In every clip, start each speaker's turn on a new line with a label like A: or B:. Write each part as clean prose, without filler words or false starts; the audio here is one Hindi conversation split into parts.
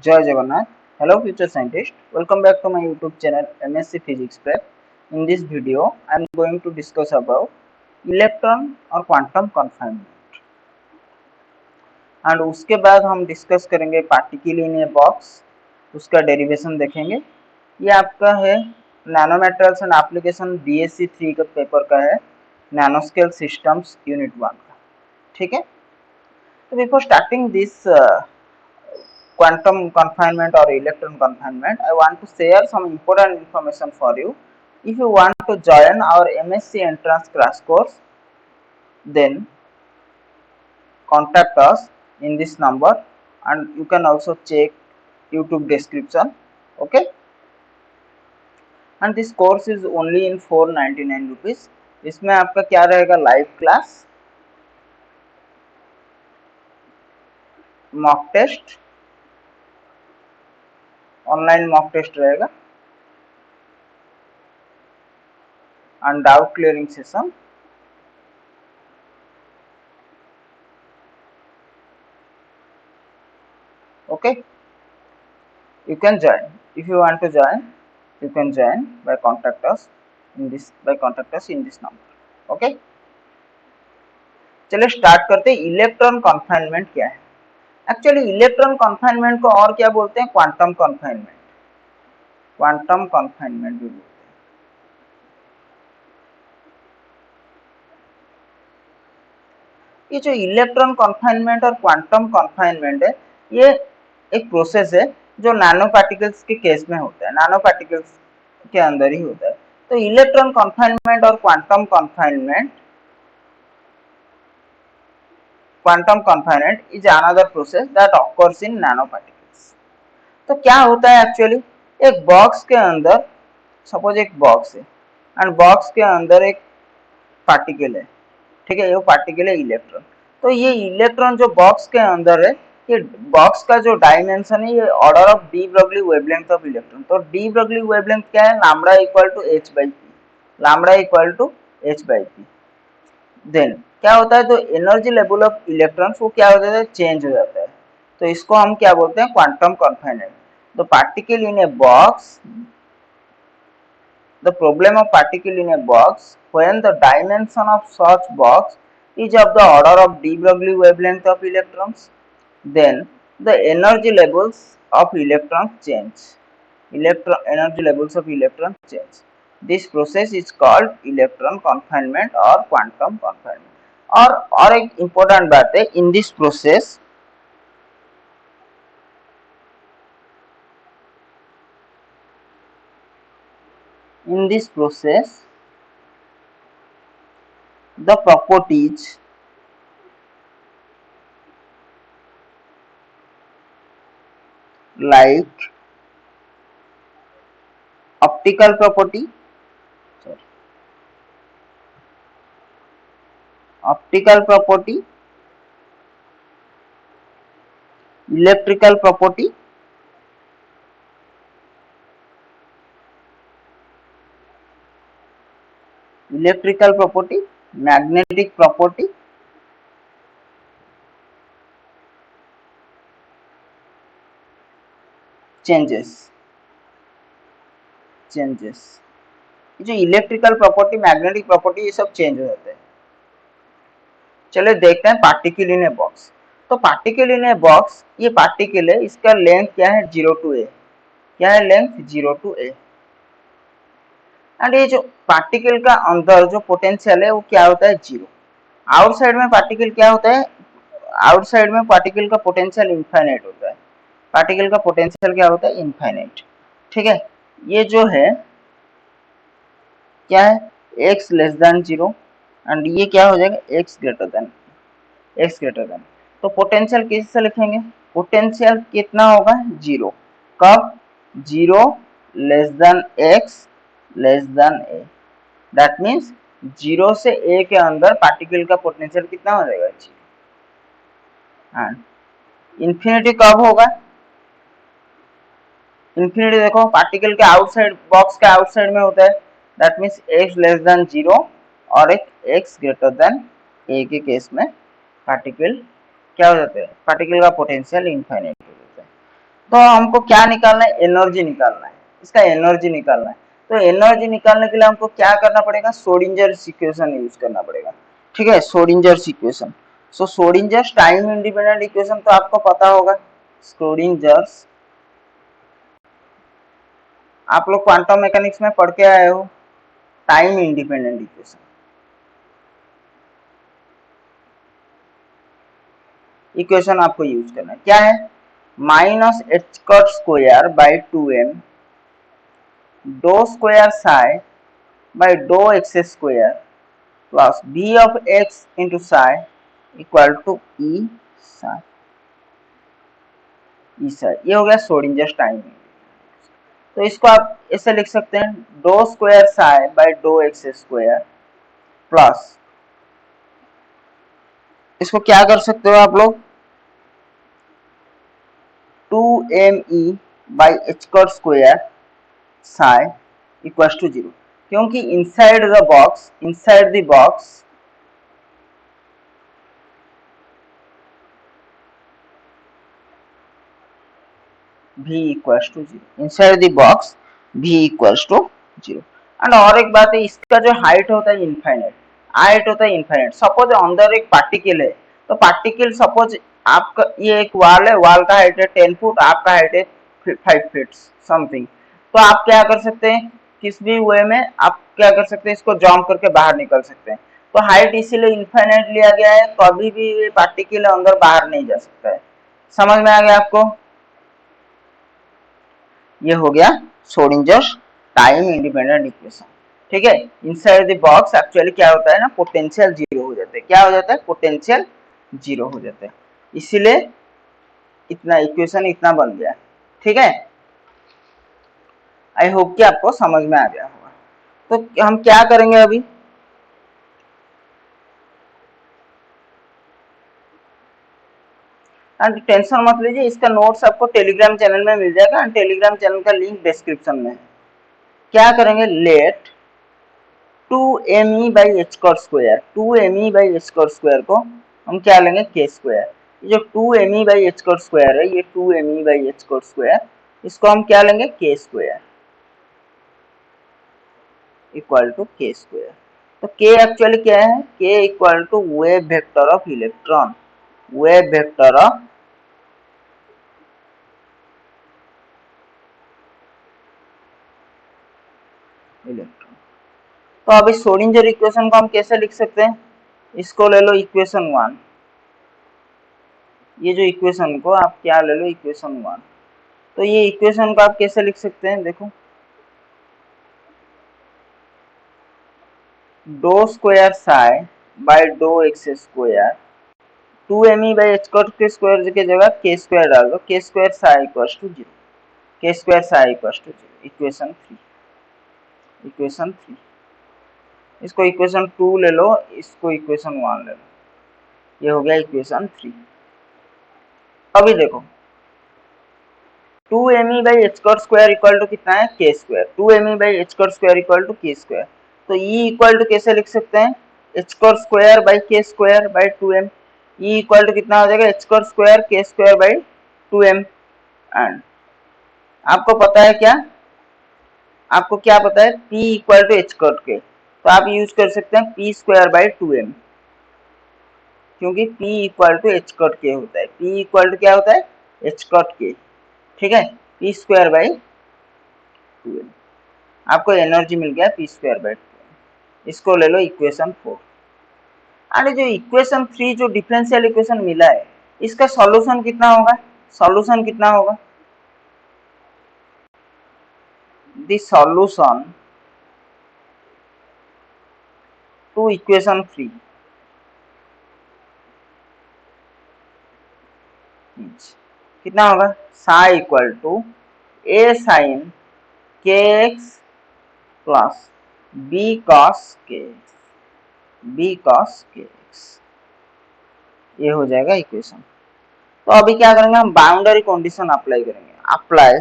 A: Jai Jagannath. Hello future scientist. Welcome back to my YouTube channel MSc Physics Prep. In this video, I am going to discuss about electron और क्वांटम कन्फाइनमेंट एंड उसके बाद हम डिस्कस करेंगे पार्टिकल इन ए बॉक्स, उसका डेरिवेशन देखेंगे। ये आपका है nano materials and application BSc 3 का पेपर का है, नैनो स्केल सिस्टम्स यूनिट 1 का। ठीक है, तो before starting this quantum confinement or electron confinement, I want to share some important information for you. If you want to join our MSc entrance crash course, then contact us in this number and you can also check YouTube description. Okay, and this course is only in 499 rupees. इसमें आपका क्या रहेगा, live class, mock test, online mock test रहेगा and doubt clearing session. Okay, you can join. If you want to join, you can join by contact us in this number. Okay, चलिए स्टार्ट करते हैं। इलेक्ट्रॉन कन्फाइनमेंट क्या है? एक्चुअली इलेक्ट्रॉन कन्फाइनमेंट को और क्या बोलते हैं? Quantum confinement. क्वांटम कन्फाइनमेंट भी बोलते हैं। ये जो इलेक्ट्रॉन कन्फाइनमेंट और क्वांटम कन्फाइनमेंट है, ये एक प्रोसेस है जो नैनो पार्टिकल्स के केस में होता है, नैनो पार्टिकल्स के अंदर ही होता है। तो इलेक्ट्रॉन कन्फाइनमेंट और quantum confinement, quantum confinement is another process that occurs in nanoparticles. तो क्या होता है एक्चुअली, एक बॉक्स के अंदर, सपोज एक बॉक्स है एंड बॉक्स के अंदर एक पार्टिकल है। ठीक है, ये पार्टिकल है इलेक्ट्रॉन। तो ये इलेक्ट्रॉन जो बॉक्स के अंदर है, ये बॉक्स का जो डायमेंशन है, ये order of de Broglie wavelength of electron. तो डी ब्रॉगली वेवलेंथ क्या है? Lambda equal to h/p, lambda equal to h/p। Then क्या होता है, तो एनर्जी लेवल ऑफ इलेक्ट्रॉन्स वो क्या हो जाता है, चेंज हो जाता है। तो इसको हम क्या बोलते हैं? Quantum confinement. The particle in a box, the problem of particle in a box when the dimension of such box is of the order of de Broglie wavelength of electrons, then the energy levels of electrons change. Energy levels of electrons change. This process is called electron confinement or quantum confinement. और एक important बात है, in this process the properties like optical property, electrical property, magnetic property, changes। ये जो इलेक्ट्रिकल प्रॉपर्टी, मैग्नेटिक प्रॉपर्टी, ये सब चेंज हो जाते हैं। चलिए देखते हैं पार्टिकल इन ए बॉक्स। तो पार्टिकल इन ए बॉक्स, ये पार्टिकल है, इसका लेंथ क्या है? 0 to a। क्या है लेंथ? 0 to a। एंड ये जो पार्टिकल का अंदर जो पोटेंशियल है वो क्या होता है? 0। आउटसाइड में पार्टिकल क्या होता है? आउटसाइड में पार्टिकल का पोटेंशियल इनफाइनाइट होता है। पार्टिकल का पोटेंशियल क्या होता है? इनफाइनाइट। ठीक है, ये जो है क्या है? x लेस देन 0 एंड ये क्या हो जाएगा? x greater than. तो पोटेंशियल किससे लिखेंगे? पोटेंशियल कितना होगा? 0। कब? 0 less than x less than a। That means 0 से a के अंदर पार्टिकल का पोटेंशियल कितना हो जाएगा? 0। एंड इन्फिनिटी कब होगा? इन्फिनिटी देखो पार्टिकल के आउटसाइड, बॉक्स के आउटसाइड में होता है। That means x less than 0 और एक x ग्रेटर देन a के केस में पार्टिकल क्या हो जाता है? पार्टिकल का पोटेंशियल इनफाइनाइट हो जाता है। तो हमको क्या निकालना है, एनर्जी निकालना है, इसका एनर्जी निकालना है। तो एनर्जी निकालने के लिए हमको क्या करना पड़ेगा, श्रोडिंजर्स इक्वेशन यूज करना पड़ेगा। ठीक है, श्रोडिंजर्स इक्वेशन। सो श्रोडिंजर्स टाइम इंडिपेंडेंट इक्वेशन तो आपको पता होगा। श्रोडिंजर्स आप लोग क्वांटम मैकेनिक्स में पढ़ के आए हो, टाइम इंडिपेंडेंट इक्वेशन। इक्वेशन आपको यूज करना है, क्या है, minus h cut square by 2m do square psi by dough x square plus B of x into psi equal to E psi. ये हो गया श्रोडिंजर्स टाइम। तो इसको आप ऐसे लिख सकते हैं, डो square psi by dough x square plus, इसको क्या कर सकते हो आप लोग, 2me by h cut square psi equal to 0, क्योंकि inside the box v equals to 0, inside the box v equals to 0। And और एक बात है, इसका जो हाइट होता है इनफाइनाइट, हाइट होता है इनफाइनाइट। सपोज अंदर एक पार्टिकल है, तो पार्टिकल सपोज आपका ये एक वॉल है, वॉल का हाइट है 10 फुट, आपका हाइट है 5 फीट समथिंग। तो आप क्या कर सकते हैं, किस भी वे में आप क्या कर सकते हैं, इसको जंप करके बाहर निकल सकते हैं। तो हाइट इसीलिए इनफाइनाइट लिया गया है, कभी भी पार्टिकल अंदर बाहर नहीं जा सकता है। समझ में आ गया आपको। ये हो गया श्रोडिंजर्स टाइम इंडिपेंडेंट इक्वेशन। ठीक है, इनसाइड द बॉक्स एक्चुअली क्या होता है ना, पोटेंशियल जीरो हो जाता है। क्या हो जाता है, पोटेंशियल जीरो हो जाता है, इसीलिए इतना इक्वेशन इतना बन गया। ठीक है, आई होप कि आपको समझ में आ गया होगा। तो हम क्या करेंगे अभी, एंड टेंशन मत लीजिए, इसका नोट्स आपको टेलीग्राम चैनल में मिल जाएगा, एंड टेलीग्राम चैनल का लिंक डिस्क्रिप्शन में है। क्या करेंगे, let 2me by h cut square, 2me by h cut square को हम क्या लेंगे, के स्क्वायर। जो 2me by h cut square है, ये 2me by h cut square, इसको हम क्या लेंगे, k square equal to k square. तो के एक्चुअली क्या है, k equal to wave vector of electron, wave vector of electron. तो अभी श्रोडिंगर इक्वेशन को हम कैसे लिख सकते हैं, इसको ले लो इक्वेशन 1, ये जो इक्वेशन को आप क्या ले लो, इक्वेशन 1। तो ये इक्वेशन को आप कैसे लिख सकते हैं, देखो, डो square psi by dough x square, 2me by h cut k square की जगह के स्क्वायर डाल दो, के square psi equals to 0, k square psi equals to 0, equation 3, equation 3। इसको इक्वेशन 2 ले लो, इसको इक्वेशन 1 ले लो, ये हो गया इक्वेशन 3। अभी देखो, 2me by h cut square equal to कितना है, k square, 2me by h cut square equal to k square. तो ई इक्वल टू कैसे लिख सकते हैं, h cut square by k square by 2m। E equal to कितना हो जाएगा, h cut square k square by 2m। And आपको पता है क्या, आपको क्या पता है, p equal to h cut k, तो आप यूज कर सकते हैं p स्क्वायर बाई 2m, क्योंकि p equal to h cut k होता है, p इक्वल टू क्या होता है, एच कॉट के। ठीक है, p स्क्वायर बाई 2m, आपको एनर्जी मिल गया p स्क्वायर बाई 2m। इसको ले लो इक्वेशन 4। और जो इक्वेशन 3 जो डिफरेंशियल इक्वेशन मिला है, इसका सॉल्यूशन कितना होगा, सॉल्यूशन कितना होगा, द सॉल्यूशन टू इक्वेशन 3 कितना होगा, psi equal to A sine k x plus B cos k x, B cos k x, ये हो जाएगा इक्वेशन। तो अभी क्या करेंगे, हम बाउंड्री कंडीशन अप्लाई करेंगे, अप्लाई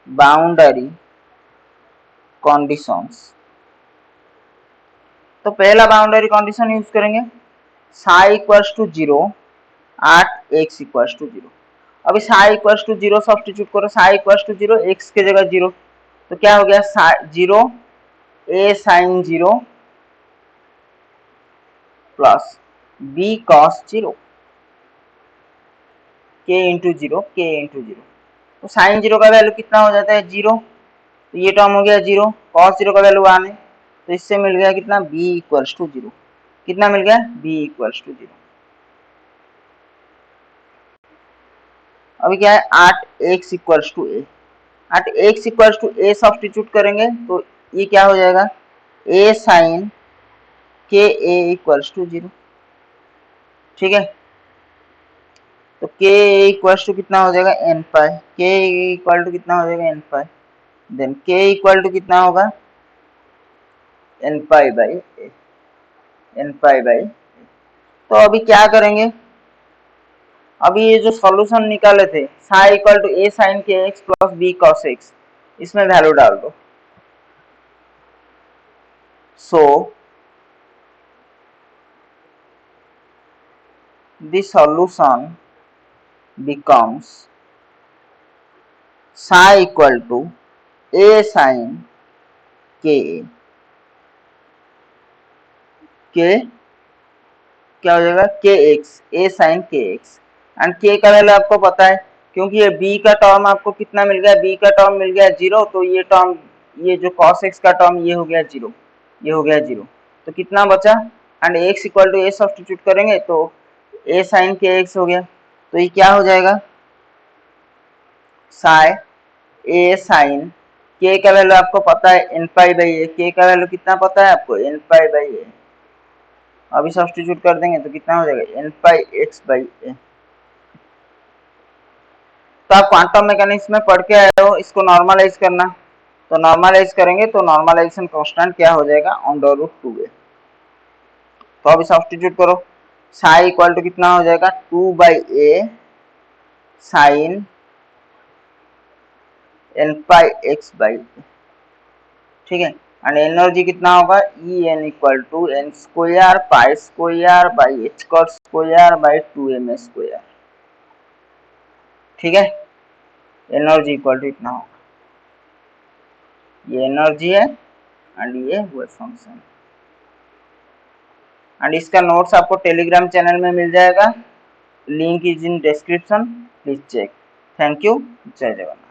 A: बाउंड्री कंडीशंस। तो पहला बाउंड्री कंडीशन यूज करेंगे, psi equals to 0 at x equals to 0। अभी साई इक्वल्स टू 0 सब्स्टिट्यूट करो, साई इक्वल्स टू 0 एक्स के जगह 0, तो क्या हो गया 0 a sine 0 plus b cos 0 k into 0 k into 0। तो साइन 0 का वैल्यू कितना हो जाता है 0, तो ये टर्म हो गया 0, कॉस 0 का वैल्यू 1 है, तो इससे मिल गया कितना b इक्वल्स टू 0। कितना मिल गया b इक्वल्स टू 0। अभी क्या है 8x equals to a, 8x equals to a substitute करेंगे तो ये क्या हो जाएगा a sine k a equals to 0। ठीक है, तो k इक्वल्स टू कितना हो जाएगा n pi, k equal to कितना हो जाएगा n pi, then k equal to कितना होगा n pi by a, n pi by. तो अभी क्या करेंगे, अभी ये जो सॉल्यूशन निकाले थे psi equal to a sine k x plus b cos x, इसमें वैल्यू डाल दो। सो the solution becomes psi equal to a sin k, क्या हो जाएगा के x, A sine k x, and के का वैल्यू आपको पता है क्योंकि ये b का टर्म आपको कितना मिल गया, b का टर्म मिल गया 0, तो ये टर्म ये जो cos x का टर्म ये हो गया 0, ये हो गया 0, तो कितना बचा, and x equal to a substitute करेंगे तो a साइन के एक्स हो गया, तो ये क्या हो जाएगा साई a साइन k का वैल्यू आपको पता है n pi by a, k का वैल्यू कितना पता है आपको n पाई बाई a, अभी सब्स्टिट्यूट कर देंगे तो कितना हो जाएगा n pi x by a। तो आप क्वांटम मैकेनिक्स में पढ़ के आए हो, इसको नॉर्मलाइज करना, तो नॉर्मलाइज करेंगे तो नॉर्मलाइजेशन कांस्टेंट क्या हो जाएगा अंडर रूट 2a। तो अभी सब्स्टिट्यूट करो, साई इक्वल टू कितना हो जाएगा 2 by a sine n pi x by a। ठीक है, एंड एनर्जी कितना होगा E n equal to n square pi square by h cut square by 2m square. ठीक है, एनर्जी इक्वल टू इतना होगा, ये एनर्जी है एंड ये वेव फंक्शन, एंड इसका नोट्स आपको टेलीग्राम चैनल में मिल जाएगा, link is in description, please check. Thank you, Jai Jagannath.